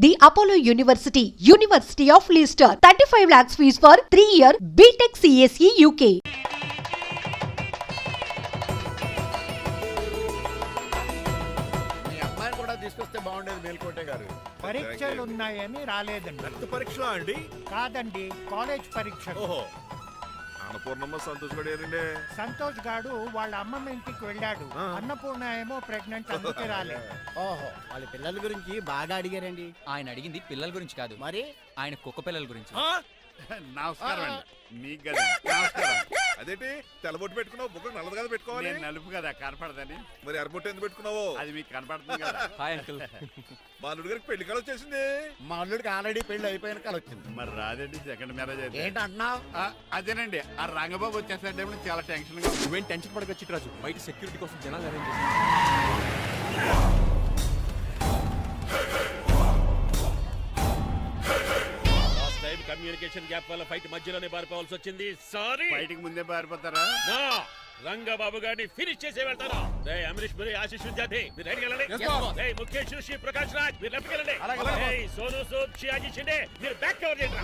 The Apollo University, University of Leicester, 35 lakhs fees for 3-year BTech CSE UK. మీ అమ్మాయిని కూడా తీసుకొస్తే బాగుండేది మేల్కోటే గారు. పరీక్షలు ఉన్నాయని రాలేదండి. రక్త పరీక్షలా అండి? కాదండి, కాలేజ్ పరీక్ష. ఓహో, అన్నపూర్ణమ్మ సంతోష్ గడియారండి. సంతోష్ గాడు వాళ్ళ అమ్మమ్మ ఇంటికి వెళ్ళాడు. ఆ. అన్నపూర్ణ ఏమో ప్రెగ్నెంట్, అందుకే రాలేదు. ఓహో, వాళ్ళ పిల్లల గురించి బాగా అడిగారండి. ఆయన అడిగింది పిల్లల గురించి కాదు, మరి ఆయన కుక్క పిల్లల గురించి. నమస్కారం అండి. మీకు కదా నమస్కారం. అదేంటి తెల్లబొట్టు పెట్టుకున్నావు? బుక్ నల్లది కదా పెట్టుకోవాలి. నేను నలుపు కదా కనపడదని. మరి ఎర్రబొట్టు ఎందుకు పెట్టుకున్నావు? అది మీకు కనపడుతుంది కదా. Hi uncle. మా అల్లుడి గారికి పెళ్లి కాలం వచ్చేసింది. మా అల్లుడికి ఆల్రెడీ పెళ్లి అయిపోయిన కాలం వచ్చింది. మరి రాదండి, సెకండ్ మ్యారేజ్ అయితే. ఏంటంటున్నావు? అదేనండి, ఆ రంగబాబు వచ్చేసరికి చాలా టెన్షన్ గా. నువ్వేం టెన్షన్ పడక చిట్రాజు, బయట సెక్యూరిటీ కోసం జనాలు అరేంజ్ కమ్యూనికేషన్ గ్యాప్ వల్ల ఫైట్ మధ్యలోనే పారిపోవాల్సి వచ్చింది. సారీ. బయటికి ముందే పారిపోతారా? రంగబాబు గారిని ఫినిష్ చేసి వెళ్తాను. అమరీష్ పురి, ఆశీష్ విద్యార్థి మీరు రైట్కి వెళ్ళండి. ముఖేష్ శ్రీ ప్రకాష్ రాజ్ మీరు లెఫ్ట్కి వెళ్ళండి. సోను సూద్, షియాజీ షిండే మీరు బ్యాక్ కవర్ చేయండి.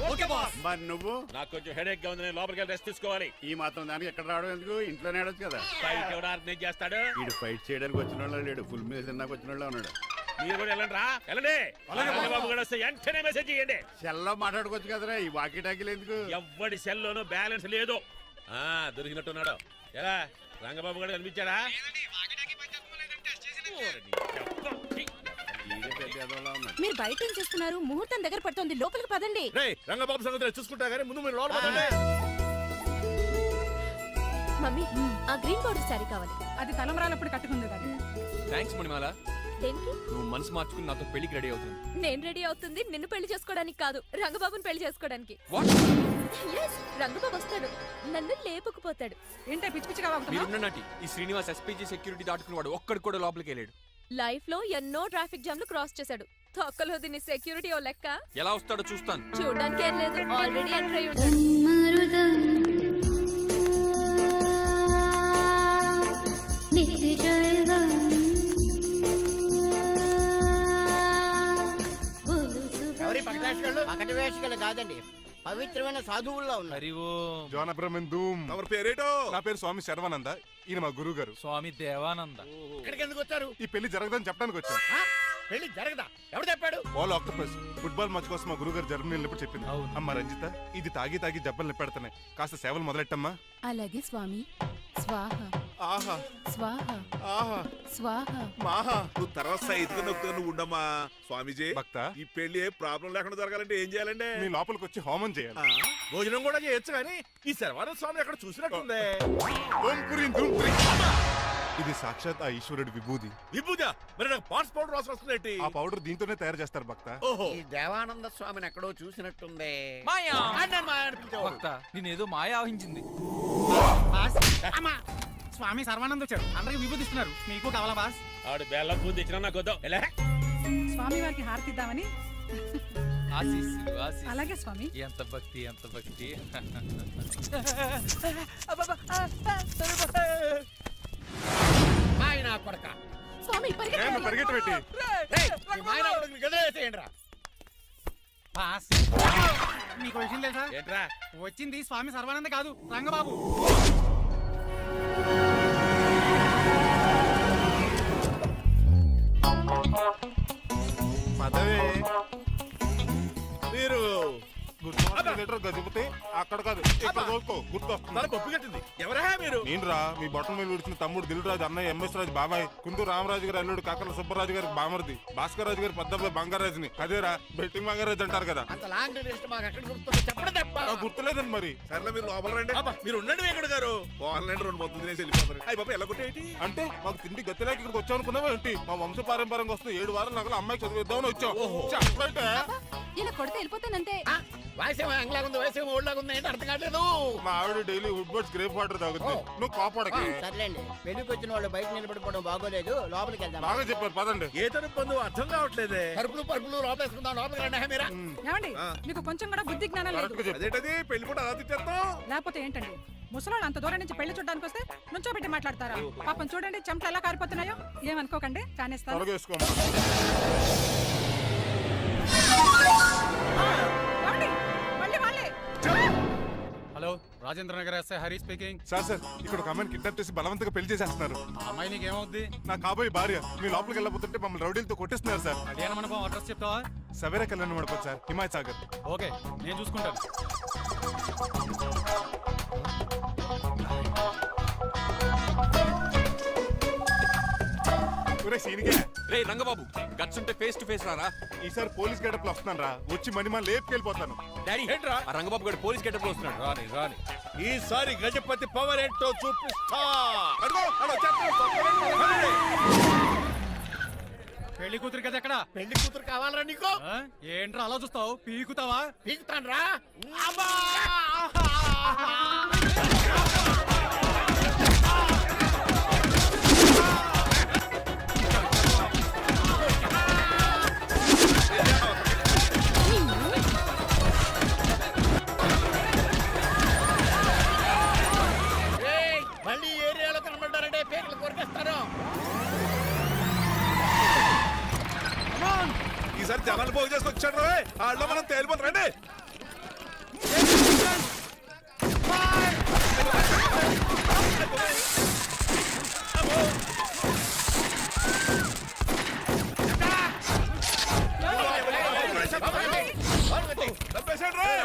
మరి నువ్వు? నాకు కొంచెం హెడేక్ గా ఉంది, నేను లోపలికి వెళ్ళి రెస్ట్ తీసుకోవాలి. ఈ మాత్రం దానికి ఎక్కడ రావడం ఎందుకు? ఇంట్లోనే ఆడొచ్చు కదా. ఫైట్ ఎవడు ఆర్గనైజ్ చేస్తాడు? వీడు ఫైట్ చేయడానికి వచ్చిన వాళ్ళు లేడు, ఫుల్ మీద తిన్నాక వచ్చిన వాళ్ళు ఉన్నాడు. మీరు కూడా వెళ్ళండి రా, వెళ్ళండి. రంగబాబు గారు వస్తే వెంటనే మెసేజ్ చేయండి. సెల్లో మాట్లాడుకోవచ్చు కదరా, ఈ వాకీ టాకీలు ఎందుకు? ఎవ్వడి సెల్లోనూ బ్యాలెన్స్ లేదు. దొరికినట్టున్నాడు. ఎలా రంగబాబు గారు కనిపించాడా? మీరు బయట ఏం చేస్తున్నారు? ముహూర్తం దగ్గర పడుతోంది, లోపలికి పదండి. రంగబాబు సంగతి చూసుకుంటా గానీ ముందు మీరు లోపల పదండి. మమ్మీ, ఆ గ్రీన్ బోర్డర్ శారీ కావాలి. అది తలంబ్రాలప్పుడు కట్టుకుంది కదా. థ్యాంక్స్ మణిమాల. దేనికి? నువ్వు మనసు మార్చుకుని నాతో పెళ్లికి రెడీ అవుతుంది. నేను రెడీ అవుతుంది నిన్ను పెళ్లి చేసుకోవడానికి కాదు, రంగబాబుని పెళ్లి చేసుకోవడానికి. Yes, రంగబాబు వస్తాడు, నన్ను లేపుకుపోతాడు. ఏంటే పిచ్చి పిచ్చిగా వాగుతున్నావ్? మీరున్నటి ఈ శ్రీనివాస్ ఎస్పీజీ సెక్యూరిటీ దాటుకునేవాడు ఒక్కడు కూడా లోపలికి వెళ్ళాడు. లైఫ్ లో ఎన్నో ట్రాఫిక్ జామ్లు క్రాస్ చేశాడు. తొక్కలో దీన్ని సెక్యూరిటీ ఓ లెక్క. ఎలా వస్తాడో చూస్తాను. చూడడానికి ఏం లేదు, ఆల్రెడీ ఎంటర్ అయి ఉంటాడు. ఎవరి పక్కన వేషగాళ్ళు కాదండి, పవిత్రమైన సాధువుల్లో ఉన్నారు. ఎవరి పేరేటో? నా పేరు స్వామి శర్వానంద, ఈయన మా గురువు గారు స్వామి దేవానంద. ఇక్కడికి ఎందుకు వచ్చారు? ఈ పెళ్లి జరగదని చెప్పడానికి వచ్చాం. పెళ్లి జరగదా? ఎవరు చెప్పాడు? వాళ్ళు ఆక్టోపస్ ఫుట్బాల్ మ్యాచ్ కోసం మా గురువు గారు జర్మనీ వెళ్ళినప్పుడు చెప్పింది. అమ్మ రంజిత, ఇది తాగి తాగి జబ్బలు నిప్పెడతాయి, కాస్త సేవలు మొదలెట్టమ్మా. అలాగే స్వామి. స్వాహ ఆహా స్వాహ ఆహా స్వాహ. మాహా, నువ్వు తర్వాత సైతుగా నొక్కుతా, నువ్వు ఉండమ్మా. స్వామిజీ, భక్త, ఈ పెళ్లి ఏ ప్రాబ్లం లేకుండా జరగాలంటే ఏం చేయాలండి? మీ లోపలికి వచ్చి హోమం చేయాలి. భోజనం కూడా చేయొచ్చు కానీ ఈ శర్వానంద స్వామి ఎక్కడ చూసినట్టుంది. ఓం పురీం ధూం పురీం. ఇది సాక్షాత్ ఆ ఈశ్వరుడి విభూది. విభూజా? మరి నాకు పాన్స్ పౌడర్ వాసన వస్తుంది. ఆ పౌడర్ దీంతోనే తయారు చేస్తారు భక్త. ఓహో, ఈ దేవానంద స్వామిని ఎక్కడో చూసినట్టుంది. మాయా అనిపించేవాడు. భక్త, నేనేదో మాయా ఆహించింది. స్వామి సర్వానంద్ వచ్చాడు, అందరికి విభూతిస్తున్నారు. మీకు కావాలా బాస్? ఆడు బెల్లం పూజ తెచ్చినా నాకు వద్దాం. ఎలా? స్వామి వారికి హారతిద్దామని. ఆశీస్సులు, ఆశీస్సులు. అలాగే స్వామి. ఎంత భక్తి, ఎంత భక్తి. మాయనా కొడక. స్వామి పరిగెట్టు పెట్టి బాస్, మీకు విషయం తెలుసా? ఏంట్రా? వచ్చింది స్వామి సర్వానంద కాదు, రంగబాబు. పదవే మీరు గజపతి అక్కడ కాదు, ఇక్కడ చూసుకో, గుర్తొస్తుంది. పప్పు కట్టింది. ఎవరా మీరు? నేను రా, మీ బొట్టల మీద విడిచిన తమ్ముడు దిల్ రాజు, అన్నయ్య ఎంఎస్ రాజు బాబాయ్, కుంటూ రామరాజు గారు అల్లుడు కాకల సుబ్బరాజు గారికి బామర్ది, భాస్కర్ రాజు గారి పెద్దబ్బాయి బంగారాజుని. అదేరా బెట్టింగ్ బంగారాజు అంటారు కదా. అంత లాంగ్ లిస్ట్ మాకు ఎక్కడ గుర్తుంది? చెప్పడం తప్ప. గుర్తులేదండి మరి. సర్లే మీరు లోపల రండి. మీరు ఉండండి వెంకట గారు. ఆన్లైన్ రెండు మొత్తం తినేసి వెళ్ళిపోతారు. అయ్యి బాబా, ఎలా కొట్టేటి అంటే మాకు తిండి గతిలేక ఇక్కడికి వచ్చాం అనుకున్నావా ఏంటి? మా వంశ పారంపర్యంగా వస్తుంది 7 వారాలు నగలు అమ్మాయి చదివిద్దామని వచ్చాం. చెప్పంటే ఇలా కొడితే వెళ్ళిపోతానంటే. వయసేమో యాంగ్లాగా ఉంది, వయసేమో ఓల్డ్లాగా ఉంది, ఏంటి అర్థం కావట్లేదు. మా ఆవిడ daily wood birds grape water తాగుతుంది, నువ్వు కాపాడకి. సర్లేండి, పెళ్లికి వచ్చిన వాళ్ళు బయట నిలబడిపోవడం బాగోలేదు, లోపలికి వెళ్దాం. బాగా చెప్పారు, పదండి. ఏ తరపు అర్థం కావట్లేదే. పరుపులు లోపలేసుకుందాం, లోపలికి రండి. మీరా ఏమండి, మీకు కొంచెం కూడా బుద్ధి జ్ఞానం లేదు. అదేంటది పెళ్లి కూడా అలా తిట్టేస్తాం? లేకపోతే ఏంటండి, ముసలాళ్ళు అంత దూరం నుంచి పెళ్లి చూడడానికి వస్తే నుంచోబెట్టి మాట్లాడతారా? పాపం చూడండి చెమట ఎలా కారిపోతున్నాయో. ఏమనుకోకండి, కానేస్తాను. తొలగేసుకో. Rajendra Nagar SI Hari speaking. Sir ఇక్కడ ఒక అమ్మాయిని కిడ్నాప్ చేసి బలవంతంగా పెళ్లి చేసేస్తున్నారు. ఆ అమ్మాయి నీకేమవుద్ది? నా కాబోయే భార్య. మీ లోపలికి వెళ్ళబోతుంటే మమ్మల్ని రౌడీలతో కొట్టిస్తున్నారు సార్. కళ్యాణ మండపం అడ్రస్ చెప్తావా? సవేరా కళ్యాణ మండపం సార్, హిమాయత్ సాగర్. ఓకే, నేను చూసుకుంటాను. ఒరే సీనికే, రే రంగబాబు, గట్స్ ఉంటే ఫేస్ టు ఫేస్ రారా. ఈసారి పోలీస్ గెటప్ లో వస్తున్నాను రా. వచ్చి మణిమా లేపుకెళ్ళిపోతాను. డాడీ ఏంట్రా? ఆ రంగబాబు గారు పోలీస్ గెటప్ లో వస్తున్నాడు. రాని ఈసారి గజపతి పవర్ ఏంటో చూపిస్తా. అడుగో, అలా వచ్చేస్తున్నాడు. పెళ్లి కూతురు కదా ఎక్కడ? పెళ్లి కూతురు కావాలరా నీకు? ఆ? ఏంట్రా అలా చూస్తావు? పీకుతావా? పీకుతాను రా. మళ్ళీ ఏరియాలో కనబడ్డారంటే పేకలు కొరికేస్తారు. ఈసారి జనాలు పోగు చేసుకొచ్చాడు రోయ్. ఆళ్ళలో మనం తేలిపోతారండి. చంపేశాడు రోయ్.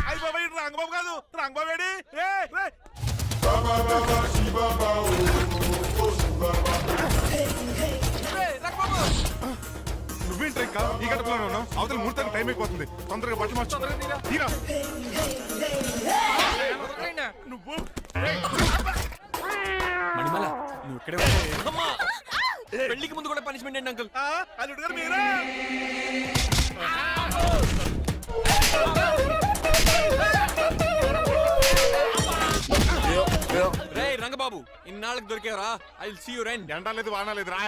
అయ్య బాబాయ్, ఇటు రంగబాబు కాదు, రంగబాబు ఏడి? నువ్వేంటి ఇంకా ఈ గడపలోనే ఉన్నావు? అవతల ముహూర్తానికి టైం అయిపోతుంది. తొందరగా బట్టలు మార్చు. తీరా. నువ్వు మణిమల, నువ్వు ఇక్కడే ఉండు. పెళ్లికి ముందు కూడా పనిష్మెంట్ ఏంటి అంకుల్? అల్లుడు గారు మీరా? రే రంగబాబు, ఇన్నాళ్ళకి దొరికేవరా. I will see you then. ఎండాలేదు వానాలేదు రా.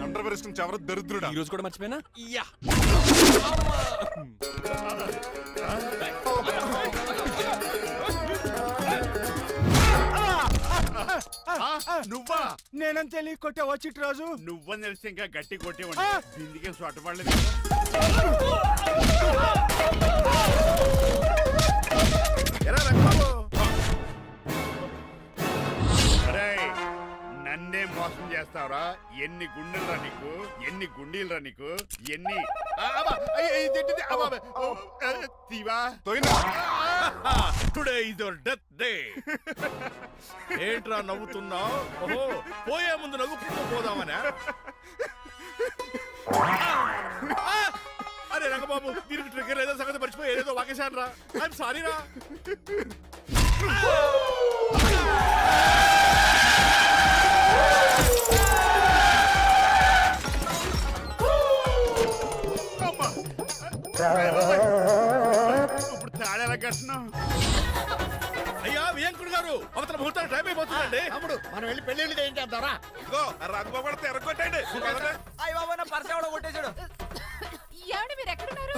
అండర్ వేసుకుని ఎవరు దరిద్రుడా. ఈ రోజు కూడా మర్చిపోయినా. యా నువ్వా? నేనని తెలియ కొట్టే వచ్చి రోజు నువ్వని తెలిసి ఇంకా గట్టి కొట్టేవాడి. బిందికే సొట్టపడలేదు. ఎరా రంగబాబు, అరేయ్, నన్నే మోసం చేస్తావురా? ఎన్ని గుండెలరా నీకు? ఎన్ని గుండీలరా నీకు? ఎన్ని తీవా? Today is your death day. ఏంట్రా నవ్వుతున్నావు? ఓహో, పోయే ముందు నవ్వుకుంటూ పోదామనా? అరే రంగబాబు, దీనికి ట్రిగ్గర్ ఏదో సంగతి మర్చిపోయి ఏదేదో వాకేశాను రా. ఐఎమ్ సారీ రా. ఇప్పుడు తాడేలా కట్టినావు? అయ్యా వియంకుడు గారు, అవతల ముహూర్తాలు టైం అయిపోతుందండి. తమ్ముడు మనం వెళ్ళి పెళ్లి ఏం చేద్దాంరా? ఇదిగో ఆ రంగబాబు కూడా ఎరగొట్టండి. అయ్య బాబా, నా పర్స్ ఎవడో కొట్టేశాడు. ఏమండి మీరు ఎక్కడున్నారు?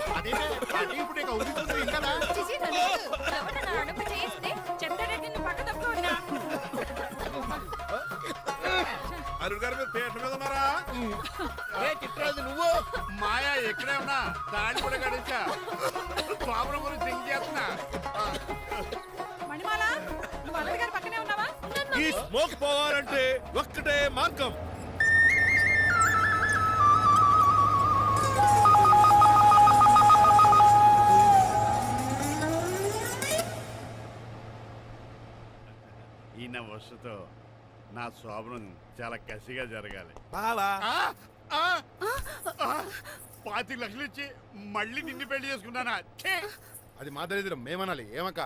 ఇప్పుడు ఇక ఉరుకుతుంది ఇంకా. చిచి, నన్ను ఎవరు నా అడుగు చేస్తే చెప్తాడే నిన్ను పక్క తప్పుకోండి. అల్లుడు గారు మీరు పేట మీద ఉన్నారా? చిట్రాజు నువ్వు మాయా ఎక్కడే ఉన్నా తాడి కూడా గడించా. ప్రాబ్లం గురించి థింక్ చేస్తున్నా. మణిమాల, నువ్వు అల్లుడి గారి పక్కనే ఉన్నావా? ఈ స్మోక్ పోవాలంటే ఒక్కటే మార్గం. ఈయన వస్తుతో నా శోభనం చాలా కసిగా జరగాలి. బావా, 25 లక్షలు ఇచ్చి మళ్ళీ నిన్ను పెళ్లి చేసుకున్నానా? ఛే! అది మా దరిద్రం, మేమనాలి. ఏమక్క?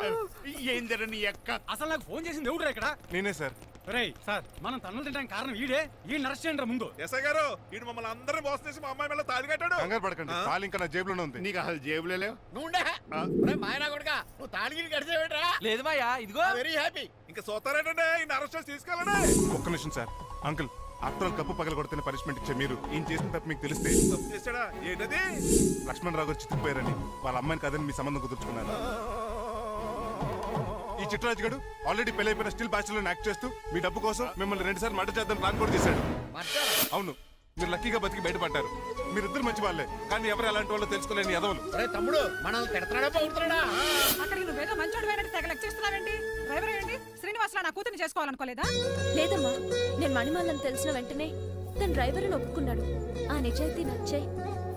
ఏం జరని ఎక్క. అసలు నాకు ఫోన్ చేసింది ఎవడురా ఇక్కడ? నేనే సార్. రేయ్ సార్, మనం తన్నులు తినడానికి కారణం ఈడే. ఈ అరెస్ట్ చేయండి రా ముందు. ఎస్ఐ గారు, వీడు మమ్మల్ని అందరినీ మోసం చేసి మా అమ్మాయి మీద తాళి కట్టాడు. కంగారు పడకండి, తాళి ఇంకా నా జేబులోనే ఉంది. నీకు అసలు జేబులే లేవు. నువ్వు మాయనా కొడుక నువ్వు తాడిగిరి కడిచేవేట్రా? లేదు మాయా, ఇదిగో. Very happy. ఇంకా చూస్తారేటండి ఈ అరెస్ట్ చేసి తీసుకెళ్ళండి. ఒక్క నిమిషం sir. Uncle, after all cup పగల కొడితేనే పనిష్మెంట్ ఇచ్చే మీరు ఈయన చేసిన తప్పు మీకు తెలిస్తే తప్పు చేశాడా ఏంటది? లక్ష్మణ్ రావు గారు చితికిపోయారని వాళ్ళ అమ్మాయిని కాదని మీ సంబంధం కుదుర్చుకున్నారు. ఈ చిట్రాజు గడు ఆల్రెడీ పెళ్లి అయిపోయిన స్టిల్ బ్యాచులర్ యాక్ట్ చేస్తూ మీ డబ్బు కోసం మిమ్మల్ని 2 సార్లు మర్డర్ చేద్దాం ప్లాన్ కూడా చేశాడు. అవును, మీరు లక్కీగా బతికి బయటపడ్డారు. మీరిద్దరు మంచి వాళ్ళే, కానీ ఎవరు ఎలాంటి వాళ్ళు తెలుసుకోలేని ఎదవలు. ఒరే తమ్ముడు మనల్ని తిడతాడా బాగుతున్నాడా? అక్కడికి నువ్వేదో మంచోడు అయినట్టు తెగ లెక్క చేస్తున్నావేంటి? డ్రైవర్ ఏంటి? శ్రీనివాసరావు నా కూతుర్ని చేసుకోవాలనుకోలేదా? లేదమ్మా, నేను మణిమాలని తెలిసిన వెంటనే తన డ్రైవర్ అని ఒప్పుకున్నాడు. ఆ నిజాయితీ నచ్చాయి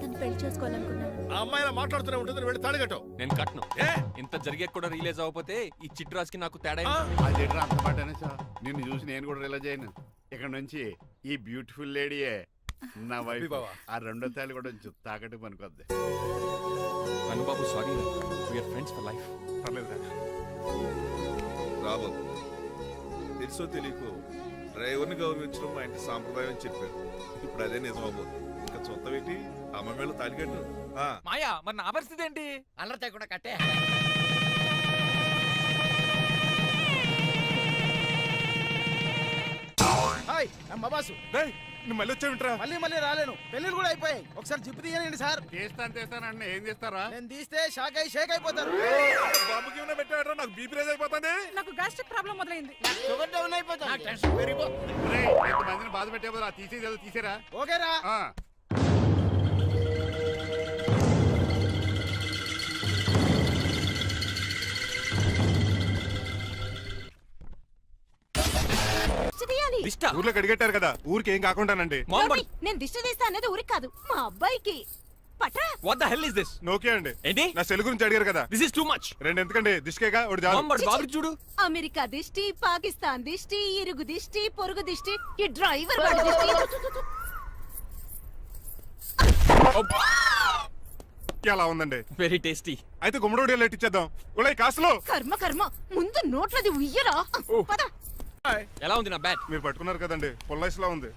తను పెళ్లి చేసుకోవాలనుకున్నాను. ఆ అమ్మాయి ఇలా మాట్లాడుతూనే ఉంటుంది, వెళ్ళి తాళిగట్టు. నేను కట్ను. ఏ? ఇంత జరిగే కూడా రియలైజ్ అవ్వకపోతే ఈ చిట్రాజ్కి నాకు తేడా ఆ? ఏంటి? అదేంటి అంత పాటనే సార్, నిన్ను చూసి నేను కూడా రిలైజ్ అయ్యాను. ఇక్కడ నుంచి ఈ బ్యూటిఫుల్ లేడీయే నా వైఫ్. బావా. ఆ రెండో తాళి కూడా తాకట్టు పనికొద్ది. Rangababu sorry, we are friends for life. పర్లేదు. రాబోతు తెలుసో తెలియకో డ్రైవర్ని గౌరవించడం మా ఇంటి సాంప్రదాయం అని చెప్పారు. ఇప్పుడు అదే నిజం అవ్వబోతుంది. ఇంకా చూద్దాం ఏంటి, అమ్మ మేళ తాళిగట్టు. మాయా, మరి నా పరిస్థితి ఏంటి? అల్లరి కూడా కట్టే. హాయ్ అమ్మ బాసు. రేయ్, నువ్వు మళ్ళీ వచ్చావింట్రా? మళ్ళీ రాలేను, పెళ్ళిళ్ళు కూడా అయిపోయాయి. ఒకసారి జిప్పు తీయండి సార్. చేస్తానండి, ఏం చేస్తారా? నేను తీస్తే షేక్ అయిపోతారు. బాబుకి ఏమైనా పెట్టాడో నాకు బీపీ రేజ్ అయిపోతుంది. నాకు గ్యాస్ట్రిక్ ప్రాబ్లం మొదలైంది. షుగర్ డౌన్ అయిపోతుంది. నాకు టెన్షన్ పెరిగిపోతుంది. ఒరేయ్, ఇంతమందిని బాధ పెట్టే బదులు తీసేది తీసేరా. ఓకేరా? ఆ. దిష్ట? ఊర్లోకి అడిగట్టారు కదా, ఊరికి ఏం కాకుండానండి. మాంబడి. నేను దిష్టి తీస్తా అనేది ఊరికి కాదు, మా అబ్బాయికి. పట్రా. What the hell is this? నోకే అండి. ఏంటి? నా సెల్ గురించి అడిగారు కదా. This is too much. 2 ఎందుకండి, దిష్కేగా ఒకటి చాలు. మాంబడి బాబు చూడు. అమెరికా దిష్టి, పాకిస్తాన్ దిష్టి, ఇరుగు దిష్టి, పొరుగు దిష్టి, ఈ డ్రైవర్ వాడి దిష్టి. అలా ఉందండి. Very tasty. అయితే గుమ్మడి లెట్ ఇచ్చేద్దాం. ఉలై కాసులో. కర్మ ముందు నోట్లది ఉయ్యరా. పద. ఎలా ఉంది నా బ్యాట్? మీరు పట్టుకున్నారు కదండి, పొల్లైస్ లా ఉంది.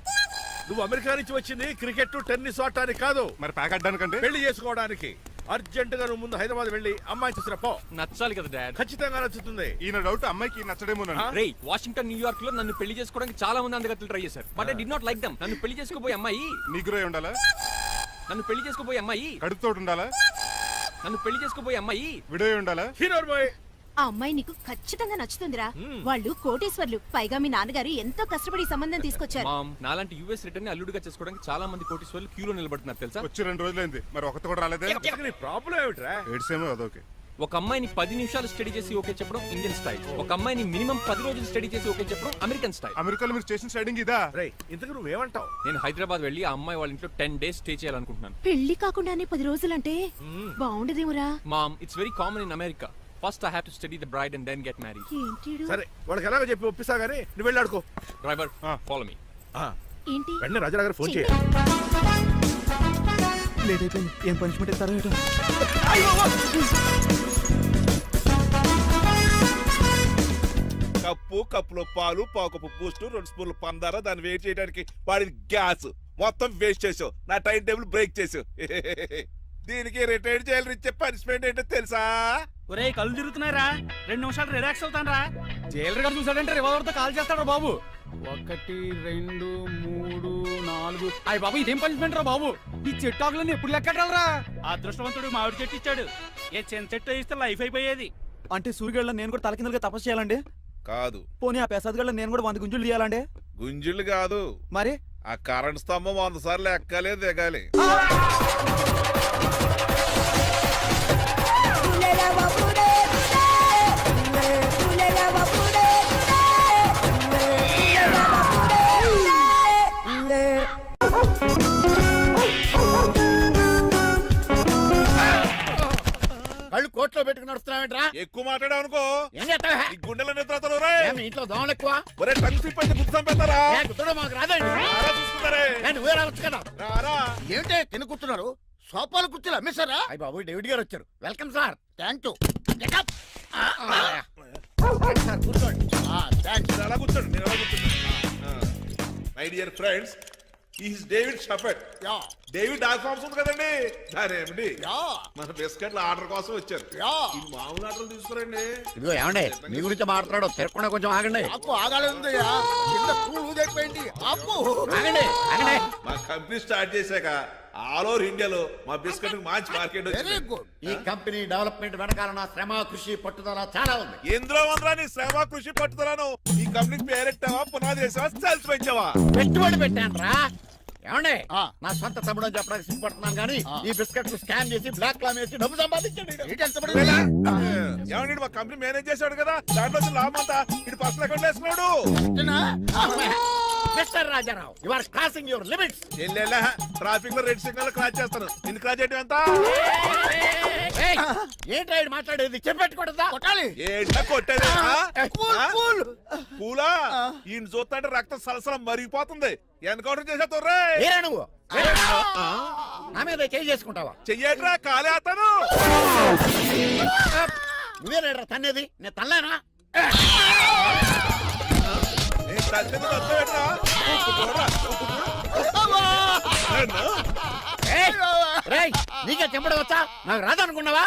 నువ్వు అమెరికా నుంచి వచ్చింది క్రికెట్ టెన్నిస్ ఆడటానికి కాదు, మరి ప్యాక్ అడ్డానికండి. పెళ్లి చేసుకోవడానికి. అర్జెంట్ గా నువ్వు ముందు హైదరాబాద్ వెళ్ళి అమ్మాయి చూసిన పో. నచ్చాలి కదా డాడ్. ఖచ్చితంగా నచ్చుతుంది. ఈయన డౌట్ అమ్మాయికి నచ్చడేమోనండి. రేయ్, వాషింగ్టన్ న్యూయార్క్ లో నన్ను పెళ్లి చేసుకోవడానికి చాలా మంది అందగత్తలు ట్రై చేశారు. But I did not like them. నన్ను పెళ్లి చేసుకోబోయే అమ్మాయి నీగురై ఉండాలా? నన్ను పెళ్లి చేసుకోబోయే అమ్మాయి కడుపుతోటి ఉండాలా? నన్ను పెళ్లి చేసుకోబోయే అమ్మాయి విడో ఉండాలా? హీరోర్ బాయ్. ఆ అమ్మాయి నీకు ఖచ్చితంగా నచ్చుతుందిరా. వాళ్ళు కోటేశ్వర్లు, పైగా మీ నాన్నగారు ఎంతో కష్టపడి ఈ సంబంధం తీసుకొచ్చారు. మామ్, నాలాంటి యూఎస్ రిటర్న్ అల్లుడిగా చేసుకోవడానికి చాలా మంది కోటీశ్వర్లు క్యూలో నిలబడుతున్నారు తెలుసా? వచ్చి 2 రోజులైంది, మరి ఒకటి కూడా రాలేదే. నీ ప్రాబ్లం ఏమిట్రా? ఏడ్సేమో అదొకే. ఒక అమ్మాయిని 10 నిమిషాలు స్టడీ చేసి ఓకే చెప్పడం ఇండియన్ స్టైల్. ఒక అమ్మాయిని మినిమం 10 రోజులు స్టడీ చేసి ఓకే చెప్పడం అమెరికన్ స్టైల్. అమెరికాలో మీరు స్టేషన్ స్టైడింగ్ ఇదా? రేయ్, ఇంతకు నువ్వేమంటావు? నేను హైదరాబాద్ వెళ్ళి ఆ అమ్మాయి వాళ్ళ ఇంట్లో 10 days స్టే చేయాలనుకుంటున్నాను. పెళ్లి కాకుండానే 10 రోజులంటే బాగుండదేమురా. Mom, it's very common in America. First I have to study the bride and then get married. ఏంటిడు? సరే, వాళ్ళకి ఎలాగో చెప్పి ఒప్పిస్తా గానీ నువ్వు వెళ్ళి ఆడుకో. Driver, follow me. ఏంటి? వెంటనే రాజారావు గారు ఫోన్ చేయ. లేట్ అయిపోయింది. ఏం పనిష్మెంట్ ఇస్తారో ఏంటో. కప్పులో పాలు, పావుకప్పు బూస్ట్, 2 స్పూన్లు పందార, దాన్ని వెయిట్ చేయడానికి వాడి గ్యాస్ మొత్తం వేస్ట్ చేసావు. నా టైం టేబుల్ బ్రేక్ చేసావు. దీనికి రిటైర్ చేయాలి ఇచ్చే పనిష్మెంట్ ఏంటో తెలుసా? ఒరే కళ్ళు తిరుగుతున్నారా? 2 నిమిషాలు రిలాక్స్ అవుతాను రా. జైలర్ గారు చూసాడంటే రివాల్వర్ తో కాల్ చేస్తాడు బాబు. 1 2 3 4. అయ్య బాబు, ఇదేం పనిష్మెంట్ రా బాబు? ఈ చెట్టాకులన్నీ ఎప్పుడు లెక్కట్టాలరా? అదృష్టవంతుడు మామిడి చెట్టు ఇచ్చాడు. ఏ చిన్న చెట్టు ఇస్తే లైఫ్ అయిపోయేది. అంటే సూర్యుగళ్ళ నేను కూడా తలకిందలుగా తపస్సు చేయాలండి? కాదు. పోనీ ఆ పెసాద్ నేను కూడా 100 గుంజులు తీయాలండి? గుంజులు కాదు, మరి ఆ కరెంట్ స్తంభం 100 సార్లు ఎక్కాలి దిగాలి. కళ్ళు కోట్లో పెట్టుకుని నడుస్తున్నావేంట్రా? ఎక్కువ మాట్లాడావు అనుకో ఏం చేస్తావా? ఈ గుండెల నిద్రతలు మీ ఇంట్లో దోమలు ఎక్కువ? ఒరే టంగ్ స్లిప్ అయితే గుర్తు చంపేస్తారా? గుర్తుడం మాకు రాదండి. చూసుకుంటారే. నువ్వే రావచ్చు కదా. రారా. ఏమిటే తిని కూర్చున్నారు? సోఫాలు కుర్చీలు అమ్మేశారా? అయ్య బాబు, డేవిడ్ గారు వచ్చారు. Welcome sir. Thank you. Sir కూర్చోండి. థ్యాంక్స్. మీరు అలా కూర్చోండి, మీరు అలా కూర్చోండి. My dear friends, is David Shepherd. Yeah David dog farms ఉంది కదండి, దానేమిటి యా మన బిస్కెట్ల ఆర్డర్ కోసం వచ్చారు. యా ఈ మామూలు ఆర్డర్ తీసుకురండి. ఇదిగో ఏమండి మీ గురించి మాట్లాడో తిరగకుండా కొంచెం ఆగండి. ఆపు ఆగాలందయ్యా, కింద కూల్ ఊదైపోయింది. ఆపు ఆగండి ఆగండి. మా కంపెనీ స్టార్ట్ చేశాక ఆల్ ఓవర్ ఇండియాలో మా బిస్కెట్ మంచి మార్కెట్ వెరీ వచ్చింది. గుడ్. ఈ కంపెనీ డెవలప్మెంట్ వెనకాల నా శ్రమ కృషి పట్టుదల చాలా ఉంది. ఎందులో ఉందిరా నీ శ్రమ కృషి పట్టుదలను? ఈ కంపెనీకి పేరెట్టావా, పునాది వేసావా, సెల్స్ పెంచావా? పెట్టుబడి పెట్టాను రా. ఏమండి ఆ. నా సొంత తమ్ముడు అని చెప్పడానికి సిగ్గుపడుతున్నాను కానీ ఈ బిస్కెట్లు స్కాన్ చేసి బ్లాక్ లా వేసి డబ్బు సంపాదించండి. ఏమండి మా కంపెనీ మేనేజ్ చేశాడు కదా, దాంట్లో వచ్చిన లాభం అంతా ఇటు పర్సనల్ అకౌంట్ వేసుకున్నాడు. Mister Rajarao you are crossing your limits. ఎల్లెల్లా ట్రాఫిక్ లో రెడ్ సిగ్నల్ క్రాస్ చేస్తాను. నిన్ను క్రాస్ చేయడం ఎంత? ఏంటి మాట్లాడేది చెప్పెట్టుకూడదా? కొట్టాలి. ఏంటా కొట్టేది? Cool, cool. పూలా ఈయన చూస్తుంటే రక్తం సలసలం మరిగిపోతుంది. ఎన్కౌంటర్ చేసేతో రే ఏరా నువ్వు నా మీద చేయి చేసుకుంటావా? చెయ్యట్రా కాలే అతను. నువ్వేరా తన్నేది? నేను తనలేనా? నేను తల్లిదండ్రులు వస్తావేట్రా? రేయ్, నీకే చెంపడం వచ్చా? నాకు రాదనుకున్నావా?